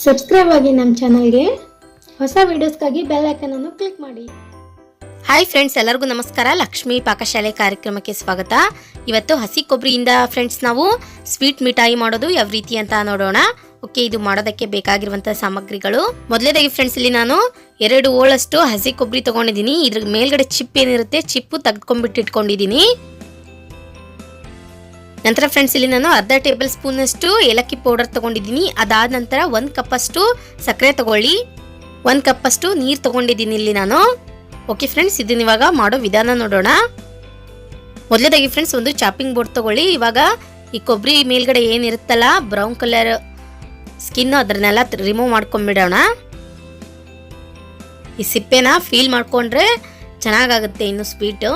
Subscribe ಆಗಿ ನಮ್ಮ ಚಾನಲ್ಗೆ. ಹೊಸ ವಿಡಿಯೋಸ್ಗಾಗಿ ಬೆಲ್ ಐಕಾನ್ ಅನ್ನು ಕ್ಲಿಕ್ ಮಾಡಿ. ಹಾಯ್ ಫ್ರೆಂಡ್ಸ್, ಎಲ್ಲರಿಗೂ ನಮಸ್ಕಾರ. ಲಕ್ಷ್ಮೀ ಪಾಕಶಾಲೆ ಕಾರ್ಯಕ್ರಮಕ್ಕೆ ಸ್ವಾಗತ. ಇವತ್ತು ಹಸಿ ಕೊಬ್ಬರಿಯಿಂದ ಫ್ರೆಂಡ್ಸ್ ನಾವು ಸ್ವೀಟ್ ಮಿಠಾಯಿ ಮಾಡೋದು ಯಾವ ರೀತಿ ಅಂತ ನೋಡೋಣ. ಓಕೆ, ಇದು ಮಾಡೋದಕ್ಕೆ ಬೇಕಾಗಿರುವಂತಹ ಸಾಮಗ್ರಿಗಳು. ಮೊದಲೇದಾಗಿ ಫ್ರೆಂಡ್ಸ್, ಇಲ್ಲಿ ನಾನು 2 ಹೋಳಷ್ಟು ಹಸಿ ಕೊಬ್ಬರಿ ತಗೊಂಡಿದ್ದೀನಿ. ಇದ್ರ ಮೇಲ್ಗಡೆ ಚಿಪ್ ಏನಿರುತ್ತೆ, ಚಿಪ್ಪು ತೆಗೆದುಕೊಂಡ್ಬಿಟ್ಟು ಇಟ್ಕೊಂಡಿದ್ದೀನಿ. ನಂತರ ಫ್ರೆಂಡ್ಸ್, ಇಲ್ಲಿ ನಾನು ಅರ್ಧ ಟೇಬಲ್ ಸ್ಪೂನ್ ಅಷ್ಟು ಏಲಕ್ಕಿ ಪೌಡರ್ ತಗೊಂಡಿದ್ದೀನಿ. ಅದಾದ ನಂತರ 1 ಕಪ್ ಅಷ್ಟು ಸಕ್ಕರೆ ತಗೊಳ್ಳಿ, 1 ಕಪ್ ಅಷ್ಟು ನೀರು ತಗೊಂಡಿದ್ದೀನಿ ಇಲ್ಲಿ ನಾನು. ಓಕೆ ಫ್ರೆಂಡ್ಸ್, ಇದನ್ನ ಇವಾಗ ಮಾಡೋ ವಿಧಾನ ನೋಡೋಣ. ಮೊದಲೇದಾಗಿ ಫ್ರೆಂಡ್ಸ್, ಒಂದು ಚಾಪಿಂಗ್ ಬೋರ್ಡ್ ತಗೊಳ್ಳಿ. ಇವಾಗ ಈ ಕೊಬ್ಬರಿ ಮೇಲ್ಗಡೆ ಏನಿರುತ್ತಲ್ಲ ಬ್ರೌನ್ ಕಲರ್ ಸ್ಕಿನ್, ಅದನ್ನೆಲ್ಲ ರಿಮೂವ್ ಮಾಡ್ಕೊಂಡ್ಬಿಡೋಣ. ಈ ಸಿಪ್ಪೆನ ಫೀಲ್ ಮಾಡ್ಕೊಂಡ್ರೆ ಚೆನ್ನಾಗಾಗುತ್ತೆ ಇನ್ನು ಸ್ವೀಟು.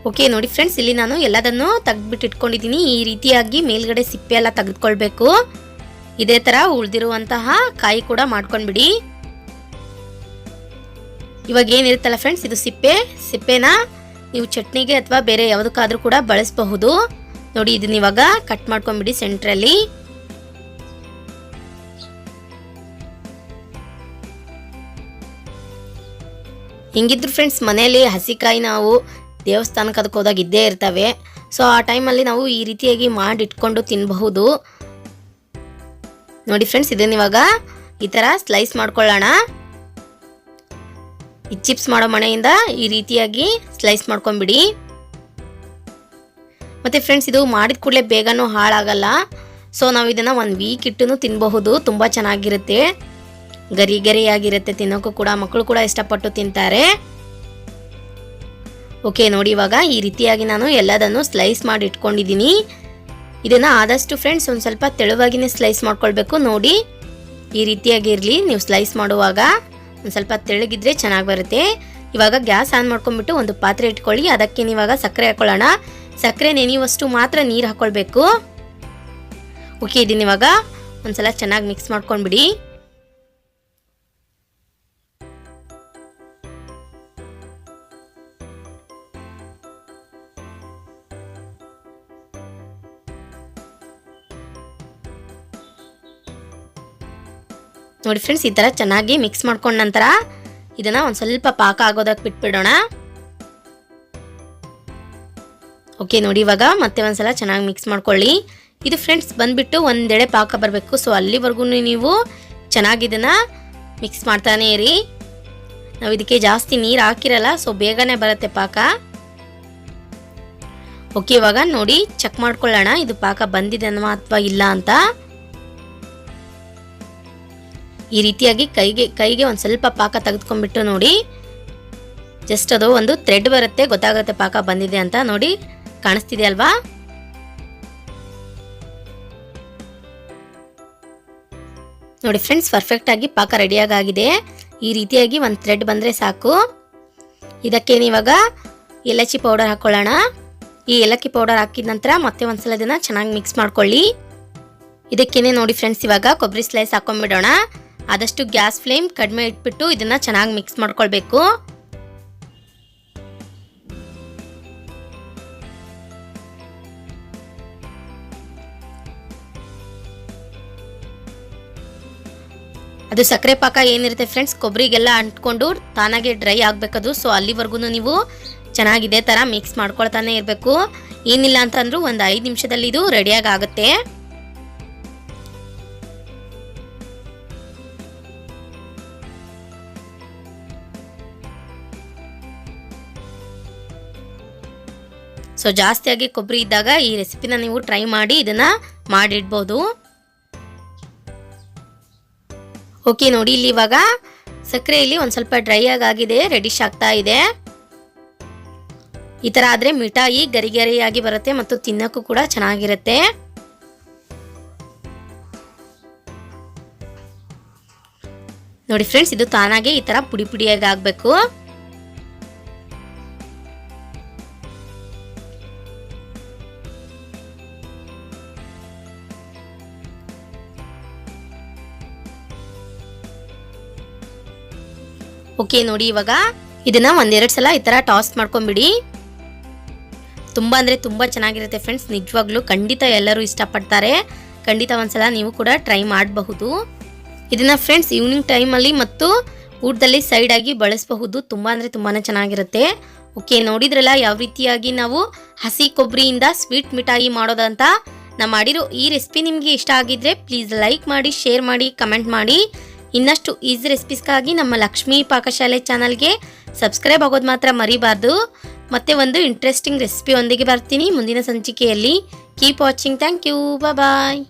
ಓಕೆ ನೋಡಿ ಫ್ರೆಂಡ್ಸ್, ಇಲ್ಲಿ ನಾನು ಎಲ್ಲದನ್ನು ತೆಗೆದ್ಬಿಟ್ಟು ಇಟ್ಕೊಂಡಿದ್ದೀನಿ. ಈ ರೀತಿಯಾಗಿ ಮೇಲ್ಗಡೆ ಸಿಪ್ಪೆ ಎಲ್ಲ ತೆಗೆದುಕೊಳ್ಬೇಕು. ಇದೇ ತರ ಉಳಿದಿರುವಂತಹ ಕಾಯಿ ಕೂಡ ಮಾಡ್ಕೊಂಡ್ಬಿಡಿ. ಇವಾಗ ಏನಿರುತ್ತಲ್ಲ ಫ್ರೆಂಡ್ಸ್, ಇದು ಸಿಪ್ಪೆನ ನೀವು ಚಟ್ನಿಗೆ ಅಥವಾ ಬೇರೆ ಯಾವುದಕ್ಕಾದ್ರೂ ಕೂಡ ಬಳಸಬಹುದು. ನೋಡಿ, ಇದನ್ನ ಇವಾಗ ಕಟ್ ಮಾಡ್ಕೊಂಡ್ಬಿಡಿ ಸೆಂಟ್ರಲ್ಲಿ. ಹಿಂಗಿದ್ರು ಫ್ರೆಂಡ್ಸ್, ಮನೆಯಲ್ಲಿ ಹಸಿಕಾಯಿ ನಾವು ದೇವಸ್ಥಾನಕ್ಕೆ ಅದಕ್ಕೆ ಹೋದಾಗ ಇದ್ದೇ ಇರ್ತವೆ. ಸೊ ಆ ಟೈಮಲ್ಲಿ ನಾವು ಈ ರೀತಿಯಾಗಿ ಮಾಡಿಟ್ಕೊಂಡು ತಿನ್ನಬಹುದು. ನೋಡಿ ಫ್ರೆಂಡ್ಸ್, ಇದನ್ನ ಇವಾಗ ಈ ಥರ ಸ್ಲೈಸ್ ಮಾಡ್ಕೊಳ್ಳೋಣ. ಈ ಚಿಪ್ಸ್ ಮಾಡೋ ಮಣೆಯಿಂದ ಈ ರೀತಿಯಾಗಿ ಸ್ಲೈಸ್ ಮಾಡ್ಕೊಂಡ್ಬಿಡಿ. ಮತ್ತೆ ಫ್ರೆಂಡ್ಸ್, ಇದು ಮಾಡಿದ ಕೂಡಲೇ ಬೇಗನೂ ಹಾಳಾಗಲ್ಲ. ಸೊ ನಾವು ಇದನ್ನು 1 ವೀಕ್ ಇಟ್ಟು ತಿನ್ನಬಹುದು. ತುಂಬ ಚೆನ್ನಾಗಿರುತ್ತೆ, ಗರಿ ಗರಿಯಾಗಿರುತ್ತೆ. ತಿನ್ನೋಕ್ಕೂ ಕೂಡ ಮಕ್ಕಳು ಕೂಡ ಇಷ್ಟಪಟ್ಟು ತಿಂತಾರೆ. ಓಕೆ ನೋಡಿ, ಇವಾಗ ಈ ರೀತಿಯಾಗಿ ನಾನು ಎಲ್ಲದನ್ನು ಸ್ಲೈಸ್ ಮಾಡಿ ಇಟ್ಕೊಂಡಿದ್ದೀನಿ. ಇದನ್ನು ಆದಷ್ಟು ಫ್ರೆಂಡ್ಸ್ ಒಂದು ಸ್ವಲ್ಪ ತೆಳುವಾಗಿನೇ ಸ್ಲೈಸ್ ಮಾಡ್ಕೊಳ್ಬೇಕು. ನೋಡಿ, ಈ ರೀತಿಯಾಗಿ ಇರಲಿ. ನೀವು ಸ್ಲೈಸ್ ಮಾಡುವಾಗ ಒಂದು ಸ್ವಲ್ಪ ತೆಳಗಿದ್ರೆ ಚೆನ್ನಾಗಿ ಬರುತ್ತೆ. ಇವಾಗ ಗ್ಯಾಸ್ ಆನ್ ಮಾಡ್ಕೊಂಡ್ಬಿಟ್ಟು ಒಂದು ಪಾತ್ರೆ ಇಟ್ಕೊಳ್ಳಿ. ಅದಕ್ಕೆ ಇವಾಗ ಸಕ್ಕರೆ ಹಾಕೊಳ್ಳೋಣ. ಸಕ್ಕರೆ ನೆನೆಯುವಷ್ಟು ಮಾತ್ರ ನೀರು ಹಾಕೊಳ್ಬೇಕು. ಓಕೆ, ಇದನ್ನ ಇವಾಗ ಒಂದ್ಸಲ ಚೆನ್ನಾಗಿ ಮಿಕ್ಸ್ ಮಾಡ್ಕೊಂಡ್ಬಿಡಿ. ನೋಡಿ ಫ್ರೆಂಡ್ಸ್, ಈ ಥರ ಚೆನ್ನಾಗಿ ಮಿಕ್ಸ್ ಮಾಡ್ಕೊಂಡ ನಂತರ ಇದನ್ನು ಒಂದು ಸ್ವಲ್ಪ ಪಾಕ ಆಗೋದಕ್ಕೆ ಬಿಟ್ಬಿಡೋಣ. ಓಕೆ ನೋಡಿ, ಇವಾಗ ಮತ್ತೆ ಒಂದ್ಸಲ ಚೆನ್ನಾಗಿ ಮಿಕ್ಸ್ ಮಾಡ್ಕೊಳ್ಳಿ. ಇದು ಫ್ರೆಂಡ್ಸ್ ಬಂದ್ಬಿಟ್ಟು ಒಂದೆಡೆ ಪಾಕ ಬರಬೇಕು. ಸೊ ಅಲ್ಲಿವರೆಗೂ ನೀವು ಚೆನ್ನಾಗಿ ಇದನ್ನು ಮಿಕ್ಸ್ ಮಾಡ್ತಾನೆ ಇರಿ. ನಾವು ಇದಕ್ಕೆ ಜಾಸ್ತಿ ನೀರು ಹಾಕಿರಲ್ಲ, ಸೊ ಬೇಗನೆ ಬರುತ್ತೆ ಪಾಕ. ಓಕೆ, ಇವಾಗ ನೋಡಿ ಚೆಕ್ ಮಾಡ್ಕೊಳ್ಳೋಣ, ಇದು ಪಾಕ ಬಂದಿದೆ ಅಥವಾ ಇಲ್ಲ ಅಂತ. ಈ ರೀತಿಯಾಗಿ ಕೈಗೆ ಒಂದು ಸ್ವಲ್ಪ ಪಾಕ ತೆಗೆದುಕೊಂಡ್ಬಿಟ್ಟು ನೋಡಿ, ಜಸ್ಟ್ ಅದು ಒಂದು ಥ್ರೆಡ್ ಬರುತ್ತೆ, ಗೊತ್ತಾಗುತ್ತೆ ಪಾಕ ಬಂದಿದೆ ಅಂತ. ನೋಡಿ, ಕಾಣಿಸ್ತಿದೆ ಅಲ್ವಾ? ನೋಡಿ ಫ್ರೆಂಡ್ಸ್, ಪರ್ಫೆಕ್ಟ್ ಆಗಿ ಪಾಕ ರೆಡಿಯಾಗಿದೆ. ಈ ರೀತಿಯಾಗಿ ಒಂದು ಥ್ರೆಡ್ ಬಂದರೆ ಸಾಕು. ಇದಕ್ಕೆ ಇವಾಗ ಏಲಕ್ಕಿ ಪೌಡರ್ ಹಾಕೊಳ್ಳೋಣ. ಈ ಏಲಕ್ಕಿ ಪೌಡರ್ ಹಾಕಿದ ನಂತರ ಮತ್ತೆ ಒಂದ್ಸಲ ಇದನ್ನ ಚೆನ್ನಾಗಿ ಮಿಕ್ಸ್ ಮಾಡ್ಕೊಳ್ಳಿ. ಇದಕ್ಕೇನೆ ನೋಡಿ ಫ್ರೆಂಡ್ಸ್, ಇವಾಗ ಕೊಬ್ಬರಿ ಸ್ಲೈಸ್ ಹಾಕೊಂಡ್ಬಿಡೋಣ. ಆದಷ್ಟು ಗ್ಯಾಸ್ ಫ್ಲೇಮ್ ಕಡಿಮೆ ಇಟ್ಬಿಟ್ಟು ಇದನ್ನ ಚೆನ್ನಾಗಿ ಮಿಕ್ಸ್ ಮಾಡ್ಕೊಳ್ಬೇಕು. ಅದು ಸಕ್ಕರೆ ಪಾಕ ಏನಿರುತ್ತೆ ಫ್ರೆಂಡ್ಸ್, ಕೊಬ್ಬರಿಗೆಲ್ಲ ಅಂಟ್ಕೊಂಡು ತಾನಾಗೆ ಡ್ರೈ ಆಗಬೇಕದು. ಸೊ ಅಲ್ಲಿವರೆಗೂ ನೀವು ಚೆನ್ನಾಗಿ ಇದೇ ಥರ ಮಿಕ್ಸ್ ಮಾಡ್ಕೊಳ್ತಾನೆ ಇರಬೇಕು. ಏನಿಲ್ಲ ಅಂತಂದ್ರೂ ಒಂದು 5 ನಿಮಿಷದಲ್ಲಿ ಇದು ರೆಡಿಯಾಗಿ ಆಗುತ್ತೆ. ಸೊ ಜಾಸ್ತಿಯಾಗಿ ಕೊಬ್ಬರಿ ಇದ್ದಾಗ ಈ ರೆಸಿಪಿನ ನೀವು ಟ್ರೈ ಮಾಡಿ ಇದನ್ನು ಮಾಡಿಡ್ಬೋದು. ಓಕೆ ನೋಡಿ, ಇಲ್ಲಿ ಇವಾಗ ಸಕ್ಕರೆ ಇಲ್ಲಿ ಒಂದು ಸ್ವಲ್ಪ ಡ್ರೈ ಆಗಿದೆ, ರೆಡಿಶ್ ಆಗ್ತಾ ಇದೆ. ಈ ಥರ ಆದರೆ ಮಿಠಾಯಿ ಗರಿ ಗರಿಯಾಗಿ ಬರುತ್ತೆ ಮತ್ತು ತಿನ್ನೋಕ್ಕೂ ಕೂಡ ಚೆನ್ನಾಗಿರುತ್ತೆ. ನೋಡಿ ಫ್ರೆಂಡ್ಸ್, ಇದು ತಾನಾಗೆ ಈ ತರ ಪುಡಿ ಪುಡಿಯಾಗಿ ಆಗಬೇಕು. ಓಕೆ ನೋಡಿ, ಇವಾಗ ಇದನ್ನ ಒಂದೆರಡು ಸಲ ಈ ತರ ಟಾಸ್ ಮಾಡ್ಕೊಂಡ್ಬಿಡಿ. ತುಂಬಾ ಅಂದ್ರೆ ತುಂಬಾ ಚೆನ್ನಾಗಿರುತ್ತೆ ಫ್ರೆಂಡ್ಸ್. ನಿಜವಾಗ್ಲೂ ಖಂಡಿತ ಎಲ್ಲರೂ ಇಷ್ಟಪಡ್ತಾರೆ. ಖಂಡಿತ ಒಂದ್ಸಲ ನೀವು ಕೂಡ ಟ್ರೈ ಮಾಡಬಹುದು. ಇದನ್ನ ಫ್ರೆಂಡ್ಸ್ ಈವ್ನಿಂಗ್ ಟೈಮಲ್ಲಿ ಮತ್ತು ಊಟದಲ್ಲಿ ಸೈಡ್ ಆಗಿ ಬಳಸಬಹುದು. ತುಂಬಾ ಅಂದ್ರೆ ತುಂಬಾನೇ ಚೆನ್ನಾಗಿರುತ್ತೆ. ಓಕೆ, ನೋಡಿದ್ರಲ್ಲ ಯಾವ ರೀತಿಯಾಗಿ ನಾವು ಹಸಿ ಕೊಬ್ಬರಿಯಿಂದ ಸ್ವೀಟ್ ಮಿಠಾಯಿ ಮಾಡೋದಂತ. ನಾ ಮಾಡಿರೋ ಈ ರೆಸಿಪಿ ನಿಮಗೆ ಇಷ್ಟ ಆಗಿದ್ರೆ ಪ್ಲೀಸ್ ಲೈಕ್ ಮಾಡಿ, ಶೇರ್ ಮಾಡಿ, ಕಮೆಂಟ್ ಮಾಡಿ. ಇನ್ನಷ್ಟು ಈಸಿ ರೆಸಿಪೀಸ್ಗಾಗಿ ನಮ್ಮ ಲಕ್ಷ್ಮೀ ಪಾಕಶಾಲೆ ಚಾನಲ್ಗೆ ಸಬ್ಸ್ಕ್ರೈಬ್ ಆಗೋದು ಮಾತ್ರ ಮರಿಬಾರ್ದು. ಮತ್ತೆ ಒಂದು ಇಂಟ್ರೆಸ್ಟಿಂಗ್ ರೆಸಿಪಿ ಒಂದಿಗೆ ಬರ್ತೀನಿ ಮುಂದಿನ ಸಂಚಿಕೆಯಲ್ಲಿ. Keep watching. Thank you. Bye.